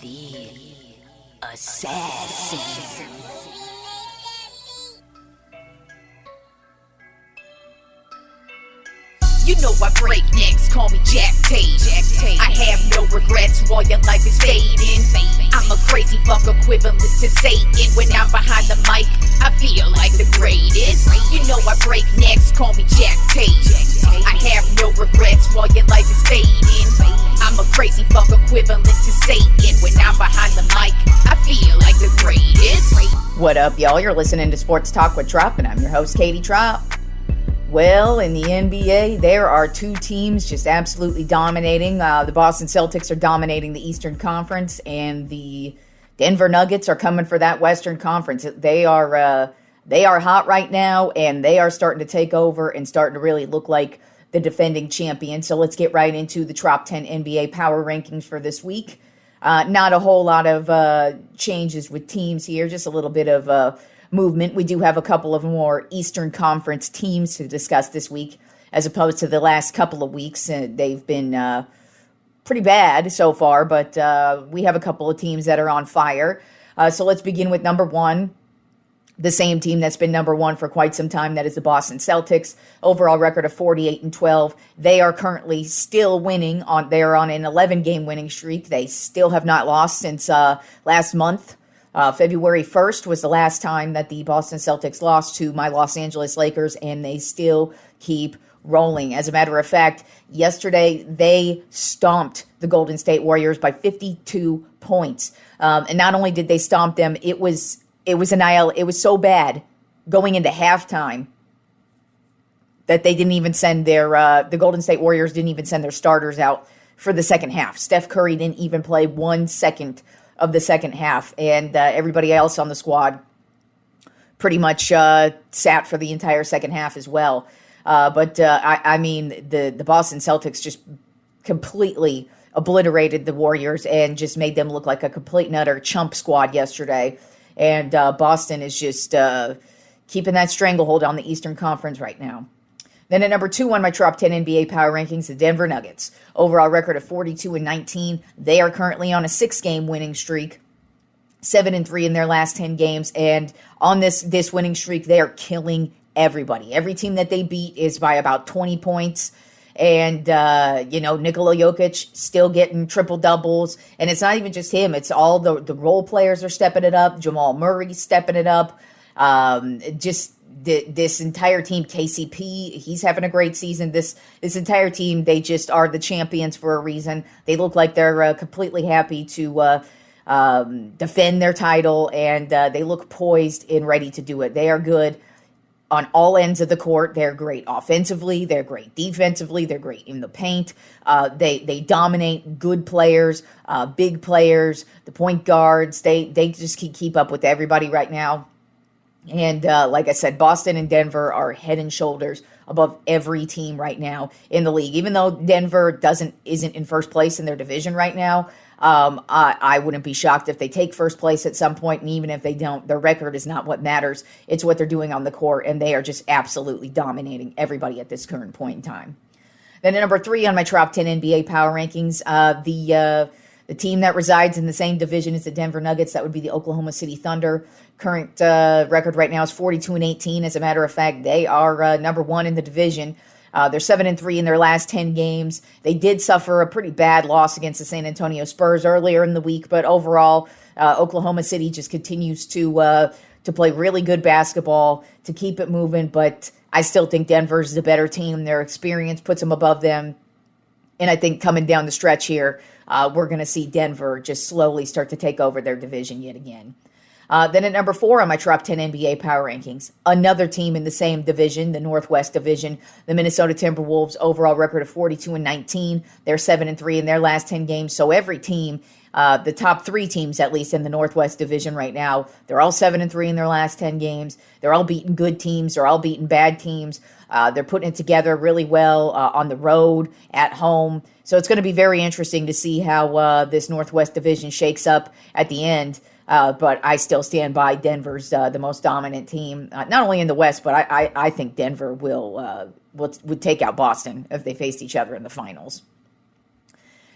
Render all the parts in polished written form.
The assassin. You know I break necks, call me Jack Tate. I have no regrets while your life is fading. I'm a crazy fuck equivalent to Satan. When I'm behind the mic, I feel like the greatest. You know I break necks, call me Jack Tate. I have no regrets while your life is fading. I'm a crazy fuck equivalent to Satan. When I'm behind the mic, I feel like the greatest. What up, y'all? You're listening to Sports Talk with Tropp, and I'm your host, Katie Tropp. Well, in the NBA, there are two teams just absolutely dominating. The Boston Celtics are dominating the Eastern Conference, and the Denver Nuggets are coming for that Western Conference. They are hot right now, and they are starting to take over and starting to really look like the defending champion. So let's get right into the Top 10 NBA Power Rankings for this week. Not a whole lot of changes with teams here, just a little bit of movement. We do have a couple of more Eastern Conference teams to discuss this week, as opposed to the last couple of weeks. They've been pretty bad so far, but we have a couple of teams that are on fire. So let's begin with number one, the same team that's been number one for quite some time. That is the Boston Celtics. Overall record of 48-12. They are currently still winning. They're on an 11-game winning streak. They still have not lost since last month. February 1st was the last time that the Boston Celtics lost to my Los Angeles Lakers, and they still keep rolling. As a matter of fact, yesterday they stomped the Golden State Warriors by 52 points. And not only did they stomp them, it was so bad going into halftime that they didn't even send the Golden State Warriors didn't even send their starters out for the second half. Steph Curry didn't even play 1 second of the second half, and everybody else on the squad pretty much sat for the entire second half as well. But I mean, the Boston Celtics just completely obliterated the Warriors and just made them look like a complete and utter chump squad yesterday. And Boston is just keeping that stranglehold on the Eastern Conference right now. Then at number two on my Top 10 NBA Power Rankings, the Denver Nuggets. Overall record of 42-19. They are currently on a 6-game winning streak, 7-3 in their last 10 games. And on this winning streak, they are killing everybody. Every team that they beat is by about 20 points. And, Nikola Jokic still getting triple doubles. And it's not even just him. It's all the role players are stepping it up. Jamal Murray stepping it up. This entire team, KCP, he's having a great season. This entire team, they just are the champions for a reason. They look like they're completely happy to defend their title, and they look poised and ready to do it. They are good on all ends of the court. They're great offensively. They're great defensively. They're great in the paint. They dominate good players, big players, the point guards. They just keep up with everybody right now. And like I said, Boston and Denver are head and shoulders above every team right now in the league. Even though Denver isn't in first place in their division right now, I wouldn't be shocked if they take first place at some point. And even if they don't, their record is not what matters. It's what they're doing on the court, and they are just absolutely dominating everybody at this current point in time. Then at number three on my Top 10 NBA Power Rankings, the team that resides in the same division as the Denver Nuggets, that would be the Oklahoma City Thunder. Current record right now is 42-18. As a matter of fact, they are number one in the division. They're 7-3 in their last 10 games. They did suffer a pretty bad loss against the San Antonio Spurs earlier in the week, but overall, Oklahoma City just continues to play really good basketball, to keep it moving. But I still think Denver's the better team. Their experience puts them above them. And I think coming down the stretch here, we're going to see Denver just slowly start to take over their division yet again. Then at number four on my Top 10 NBA Power Rankings, another team in the same division, the Northwest Division, the Minnesota Timberwolves. Overall record of 42-19. They're 7-3 in their last 10 games. So every team, the top three teams at least in the Northwest Division right now, they're all 7-3 in their last 10 games. They're all beating good teams. They're all beating bad teams. They're putting it together really well on the road, at home. So it's going to be very interesting to see how this Northwest Division shakes up at the end. But I still stand by Denver's the most dominant team, not only in the West, but I think Denver would take out Boston if they faced each other in the finals.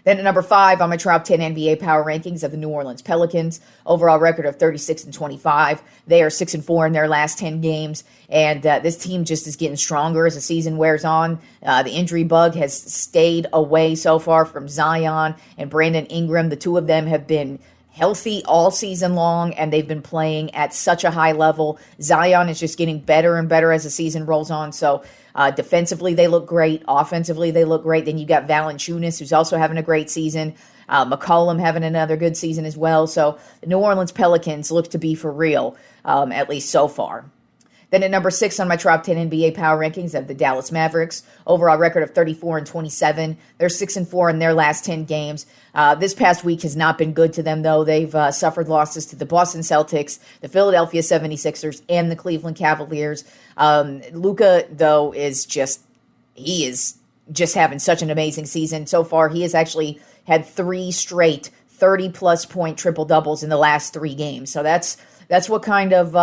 Then at number 5 on my top 10 NBA power rankings of the New Orleans Pelicans, overall record of 36-25. They are 6-4 in their last 10 games, and this team just is getting stronger as the season wears on. The injury bug has stayed away so far from Zion and Brandon Ingram. The two of them have been healthy all season long, and they've been playing at such a high level. Zion is just getting better and better as the season rolls on, so defensively, they look great. Offensively, they look great. Then you got Valanciunas, who's also having a great season. McCollum having another good season as well. So the New Orleans Pelicans look to be for real, at least so far. Then at number 6 on my top 10 NBA power rankings of the Dallas Mavericks, overall record of 34-27. They're 6-4 in their last 10 games. This past week has not been good to them, though. They've suffered losses to the Boston Celtics, the Philadelphia 76ers, and the Cleveland Cavaliers. Luka, though, is just having such an amazing season. So far, he has actually had 3 straight 30-plus point triple-doubles in the last 3 games. So that's what kind of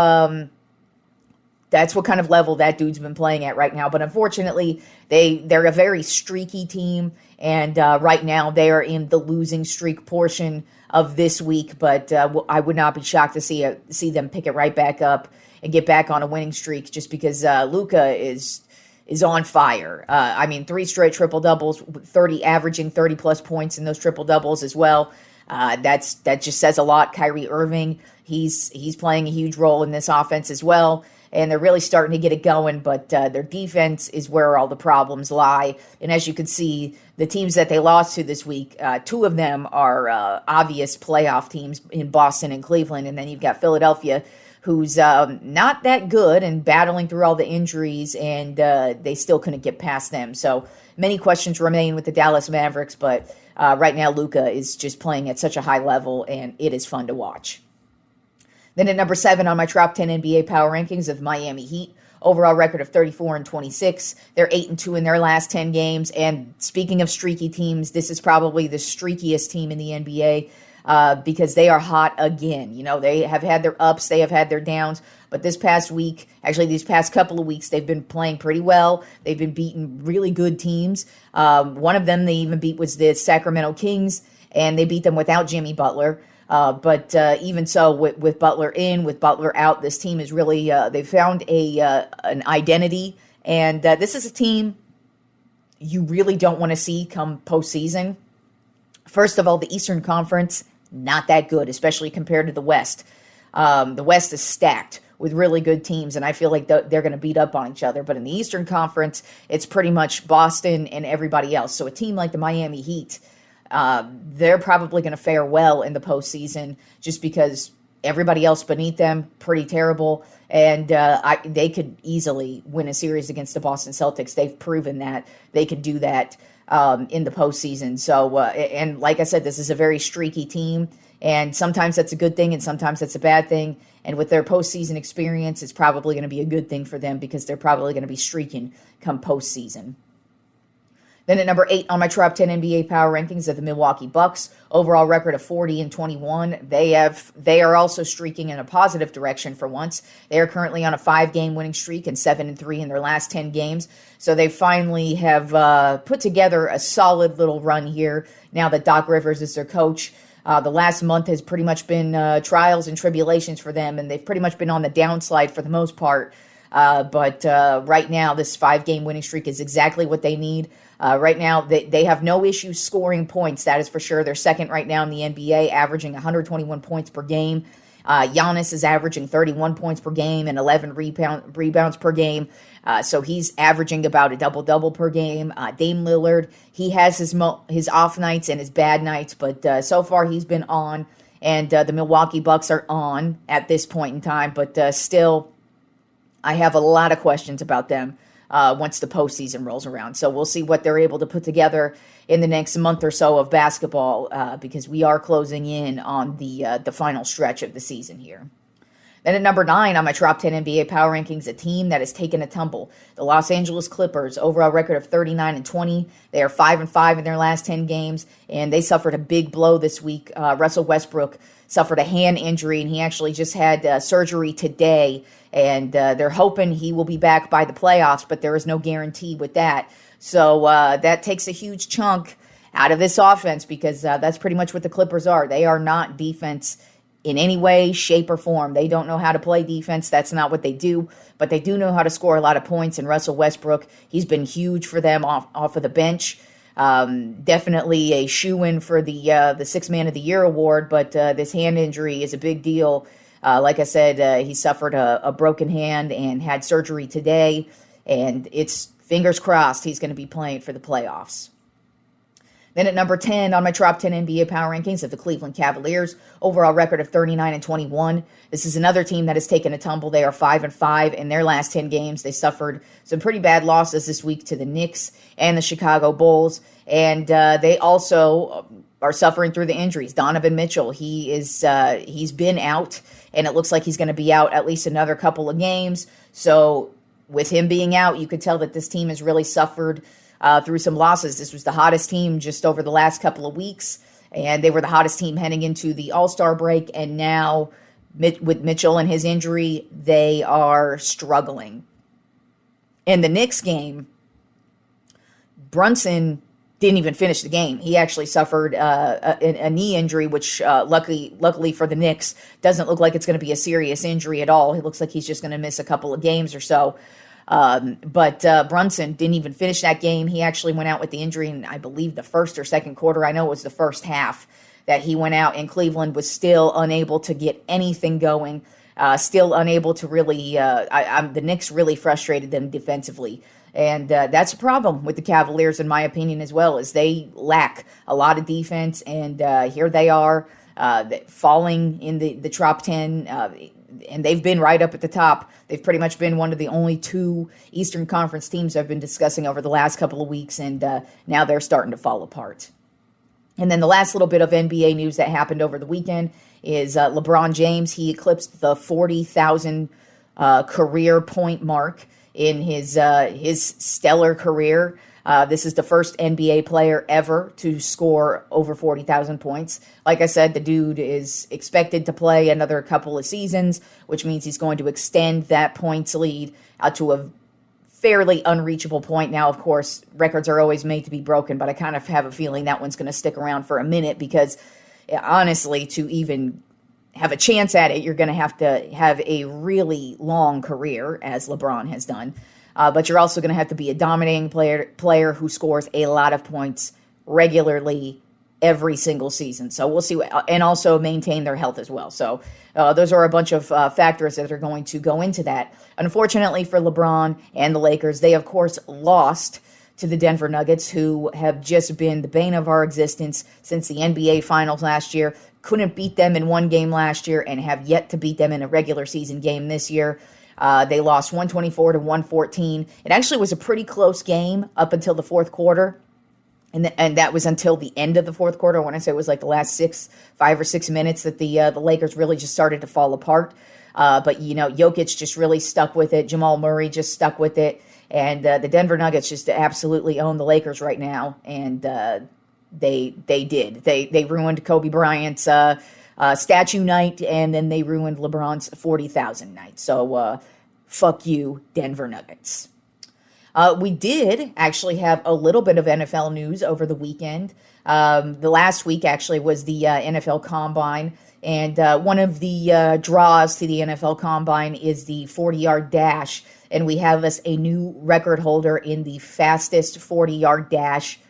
level that dude's been playing at right now. But unfortunately, they're a very streaky team, and right now they are in the losing streak portion of this week. But I would not be shocked to see them pick it right back up and get back on a winning streak, just because Luka is on fire. 3 straight triple doubles, averaging 30-plus points in those triple doubles as well. That just says a lot. Kyrie Irving, he's playing a huge role in this offense as well. And they're really starting to get it going, but their defense is where all the problems lie. And as you can see, the teams that they lost to this week, 2 of them are obvious playoff teams in Boston and Cleveland. And then you've got Philadelphia, who's not that good and battling through all the injuries, and they still couldn't get past them. So many questions remain with the Dallas Mavericks, but right now Luka is just playing at such a high level, and it is fun to watch. Then at number 7 on my top 10 NBA power rankings of Miami Heat, overall record of 34-26. They're 8-2 in their last 10 games. And speaking of streaky teams, this is probably the streakiest team in the NBA because they are hot again. You know, they have had their ups, they have had their downs. But this past week, actually these past couple of weeks, they've been playing pretty well. They've been beating really good teams. One of them they even beat was the Sacramento Kings, and they beat them without Jimmy Butler. But even so, with Butler in, with Butler out, this team is really, they've found an identity. And this is a team you really don't want to see come postseason. First of all, the Eastern Conference, not that good, especially compared to the West. The West is stacked with really good teams, and I feel like they're going to beat up on each other. But in the Eastern Conference, it's pretty much Boston and everybody else. So a team like the Miami Heat, they're probably going to fare well in the postseason just because everybody else beneath them, pretty terrible. And they could easily win a series against the Boston Celtics. They've proven that they could do that in the postseason. So, and like I said, this is a very streaky team. And sometimes that's a good thing and sometimes that's a bad thing. And with their postseason experience, it's probably going to be a good thing for them because they're probably going to be streaking come postseason. Then at number 8 on my top 10 NBA power rankings of the Milwaukee Bucks, overall record of 40-21. They are also streaking in a positive direction for once. They are currently on a 5-game winning streak and 7-3 in their last 10 games. So they finally have put together a solid little run here now that Doc Rivers is their coach. The last month has pretty much been trials and tribulations for them, and they've pretty much been on the downslide for the most part. But right now, this 5-game winning streak is exactly what they need. Right now, they have no issues scoring points, that is for sure. They're second right now in the NBA, averaging 121 points per game. Giannis is averaging 31 points per game and 11 rebounds per game. So he's averaging about a double-double per game. Dame Lillard, he has his off nights and his bad nights, but so far he's been on. And the Milwaukee Bucks are on at this point in time, but still, I have a lot of questions about them once the postseason rolls around. So we'll see what they're able to put together in the next month or so of basketball because we are closing in on the final stretch of the season here. Then at number 9 on my top 10 NBA power rankings, a team that has taken a tumble. The Los Angeles Clippers, overall record of 39-20. They are 5-5 in their last 10 games, and they suffered a big blow this week. Russell Westbrook suffered a hand injury, and he actually just had surgery today. And they're hoping he will be back by the playoffs, but there is no guarantee with that. So that takes a huge chunk out of this offense, because that's pretty much what the Clippers are. They are not defense in any way, shape, or form. They don't know how to play defense. That's not what they do, but they do know how to score a lot of points. And Russell Westbrook, he's been huge for them off of the bench. Definitely a shoo-in for the Sixth Man of the Year award, but this hand injury is a big deal. Like I said, he suffered a broken hand and had surgery today, and it's fingers crossed he's going to be playing for the playoffs. Then at number 10 on my Tropp 10 NBA Power Rankings of the Cleveland Cavaliers, overall record of 39-21. This is another team that has taken a tumble. They are 5-5 in their last 10 games. They suffered some pretty bad losses this week to the Knicks and the Chicago Bulls, and they also are suffering through the injuries. Donovan Mitchell, he's been out, and it looks like he's going to be out at least another couple of games. So with him being out, you could tell that this team has really suffered through some losses. This was the hottest team just over the last couple of weeks, and they were the hottest team heading into the All-Star break, and now with Mitchell and his injury, they are struggling. In the Knicks game, Brunson didn't even finish the game. He actually suffered a knee injury, which luckily for the Knicks, doesn't look like it's going to be a serious injury at all. It looks like he's just going to miss a couple of games or so. But Brunson didn't even finish that game. He actually went out with the injury in, I believe, the first or second quarter. I know it was the first half that he went out, and Cleveland was still unable to get anything going, still unable to really, the Knicks really frustrated them defensively. And that's a problem with the Cavaliers, in my opinion, as well, as they lack a lot of defense, and here they are falling in the top 10, and they've been right up at the top. They've pretty much been one of the only two Eastern Conference teams I've been discussing over the last couple of weeks, and now they're starting to fall apart. And then the last little bit of NBA news that happened over the weekend is LeBron James. He eclipsed the 40,000 career point mark in his stellar career. This is the first NBA player ever to score over 40,000 points. Like I said, the dude is expected to play another couple of seasons, which means he's going to extend that points lead out to a fairly unreachable point. Now, of course, records are always made to be broken, but I kind of have a feeling that one's going to stick around for a minute, because honestly, to even have a chance at it, you're going to have a really long career, as LeBron has done. But you're also going to have to be a dominating player who scores a lot of points regularly every single season. So we'll see, and also maintain their health as well. So those are a bunch of factors that are going to go into that. Unfortunately for LeBron and the Lakers, they of course lost to the Denver Nuggets, who have just been the bane of our existence since the NBA Finals last year. Couldn't beat them in one game last year and have yet to beat them in a regular season game this year. They lost 124-114. It actually was a pretty close game up until the fourth quarter. And that was until the end of the fourth quarter. When I say it was like the last 5 or 6 minutes that the Lakers really just started to fall apart. But, Jokic just really stuck with it. Jamal Murray just stuck with it. And the Denver Nuggets just absolutely own the Lakers right now. And they did. They ruined Kobe Bryant's statue night, and then they ruined LeBron's 40,000 night. So fuck you, Denver Nuggets. We did actually have a little bit of NFL news over the weekend. The last week actually was the NFL Combine, and one of the draws to the NFL Combine is the 40-yard dash, and we have us a new record holder in the fastest 40-yard dash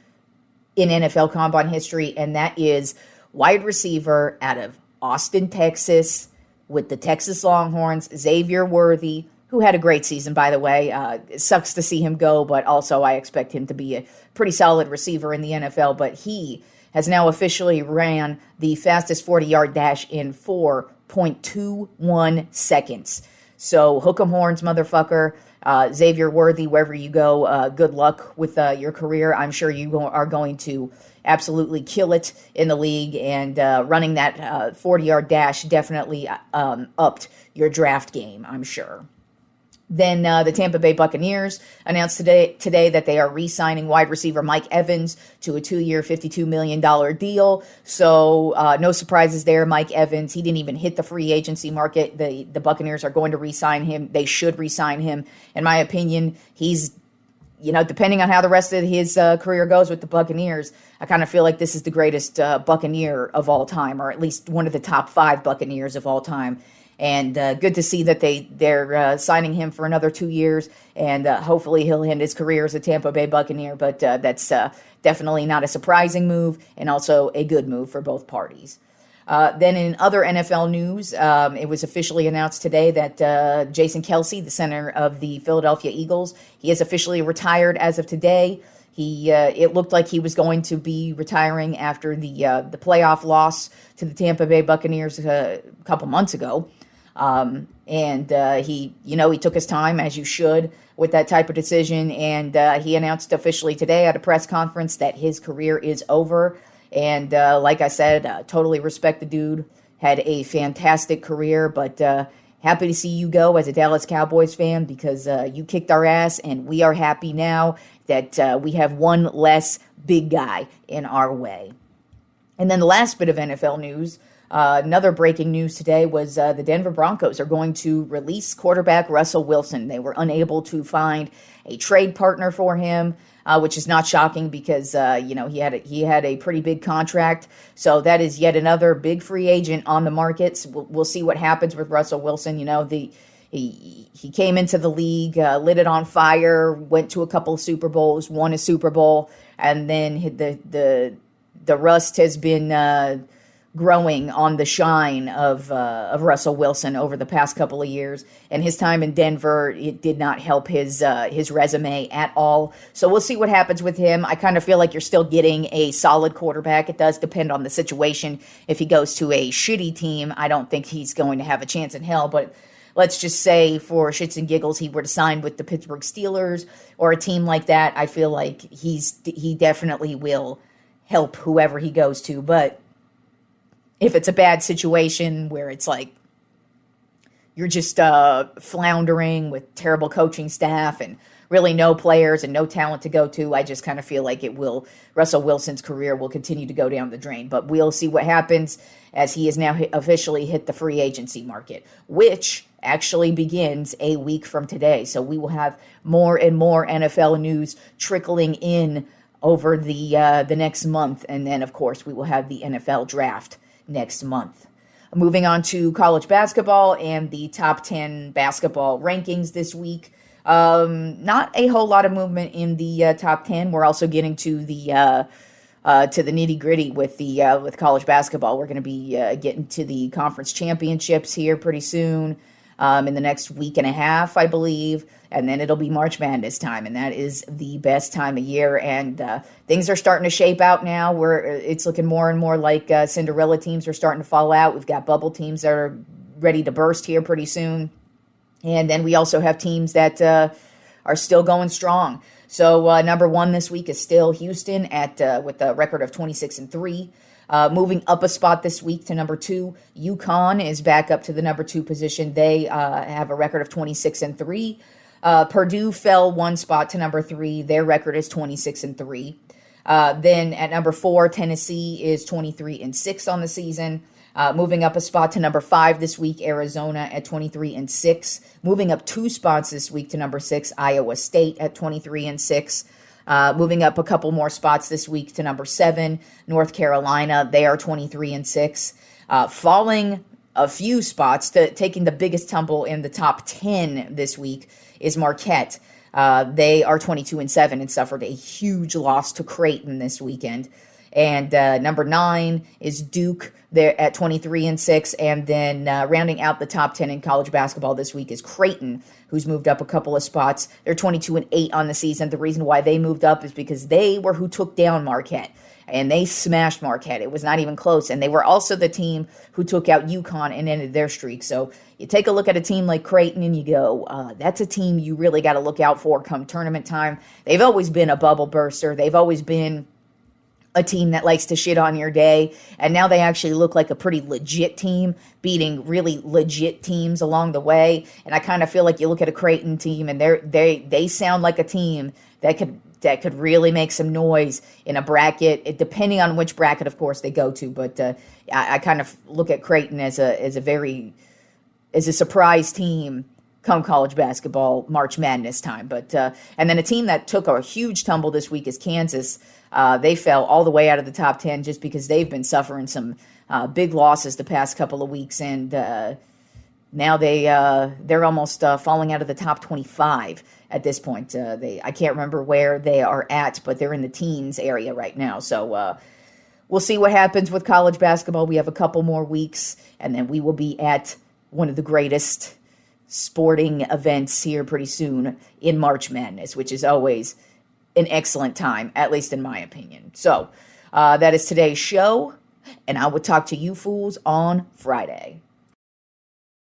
in NFL Combine history, and that is wide receiver out of Austin, Texas, with the Texas Longhorns, Xavier Worthy, who had a great season, by the way. It sucks to see him go, but also I expect him to be a pretty solid receiver in the NFL. But he has now officially ran the fastest 40-yard dash in 4.21 seconds. So hook 'em horns, motherfucker. Xavier Worthy, wherever you go, good luck with your career. I'm sure you are going to absolutely kill it in the league, and running that 40-yard dash definitely upped your draft game, I'm sure. Then the Tampa Bay Buccaneers announced today that they are re-signing wide receiver Mike Evans to a 2-year, $52 million deal. So no surprises there. Mike Evans, he didn't even hit the free agency market. The Buccaneers are going to re-sign him. They should re-sign him. In my opinion, he's depending on how the rest of his career goes with the Buccaneers, I kind of feel like this is the greatest Buccaneer of all time, or at least one of the top 5 Buccaneers of all time. And good to see that they're signing him for another 2 years, and hopefully he'll end his career as a Tampa Bay Buccaneer. But that's definitely not a surprising move, and also a good move for both parties. Then in other NFL news, it was officially announced today that Jason Kelce, the center of the Philadelphia Eagles, he is officially retired as of today. It looked like he was going to be retiring after the playoff loss to the Tampa Bay Buccaneers a couple months ago. He took his time, as you should, with that type of decision. And he announced officially today at a press conference that his career is over. And like I said, totally respect the dude. Had a fantastic career, but happy to see you go as a Dallas Cowboys fan, because you kicked our ass, and we are happy now that we have one less big guy in our way. And then the last bit of NFL news, another breaking news today was the Denver Broncos are going to release quarterback Russell Wilson. They were unable to find a trade partner for him, which is not shocking because, he had a pretty big contract. So that is yet another big free agent on the markets. We'll see what happens with Russell Wilson. He came into the league, lit it on fire, went to a couple of Super Bowls, won a Super Bowl, and then the rust has been growing on the shine of Russell Wilson over the past couple of years. And his time in Denver, it did not help his resume at all. So we'll see what happens with him. I kind of feel like you're still getting a solid quarterback. It does depend on the situation. If he goes to a shitty team, I don't think he's going to have a chance in hell. But let's just say, for shits and giggles, he were to sign with the Pittsburgh Steelers or a team like that, I feel like he definitely will help whoever he goes to. But if it's a bad situation where it's like you're just floundering with terrible coaching staff and really no players and no talent to go to, I just kind of feel like Russell Wilson's career will continue to go down the drain. But we'll see what happens, as he has now officially hit the free agency market, which actually begins a week from today. So we will have more and more NFL news trickling in over the next month. And then, of course, we will have the NFL draft next month. Moving on to college basketball and the top 10 basketball rankings this week. Not a whole lot of movement in the top 10. We're also getting to the nitty gritty with college basketball. We're going to be getting to the conference championships here pretty soon, in the next week and a half, I believe. And then it'll be March Madness time, and that is the best time of year. And things are starting to shape out now, where it's looking more and more like Cinderella teams are starting to fall out. We've got bubble teams that are ready to burst here pretty soon. And then we also have teams that are still going strong. So number 1 this week is still Houston with a record of 26-3. Moving up a spot this week to number 2, UConn is back up to the number 2 position. They have a record of 26-3. Purdue fell 1 spot to number 3. Their record is 26-3. Then at number 4, Tennessee is 23-6 on the season. Moving up a spot to number 5 this week, Arizona at 23-6. Moving up 2 spots this week to number 6, Iowa State at 23-6. Moving up a couple more spots this week to number 7, North Carolina. They are 23-6. Falling a few spots, taking the biggest tumble in the top 10 this week, is Marquette. They are 22-7 and suffered a huge loss to Creighton this weekend. And number 9 is Duke. They're at 23-6. And then rounding out the top 10 in college basketball this week is Creighton, who's moved up a couple of spots. They're 22-8 on the season. The reason why they moved up is because they were who took down Marquette. And they smashed Marquette. It was not even close. And they were also the team who took out UConn and ended their streak. So you take a look at a team like Creighton and you go, that's a team you really got to look out for come tournament time. They've always been a bubble burster. They've always been a team that likes to shit on your day. And now they actually look like a pretty legit team, beating really legit teams along the way. And I kind of feel like you look at a Creighton team and they sound like a team that could really make some noise in a bracket, depending on which bracket, of course, they go to. But I kind of look at Creighton as a surprise team come college basketball March Madness time. But and then a team that took a huge tumble this week is Kansas. They fell all the way out of the top 10 just because they've been suffering some big losses the past couple of weeks, and now they're almost falling out of the top 25 at this point. I can't remember where they are at, but they're in the teens area right now. So we'll see what happens with college basketball. We have a couple more weeks, and then we will be at one of the greatest sporting events here pretty soon in March Madness, which is always an excellent time, at least in my opinion. So that is today's show, and I will talk to you fools on Friday.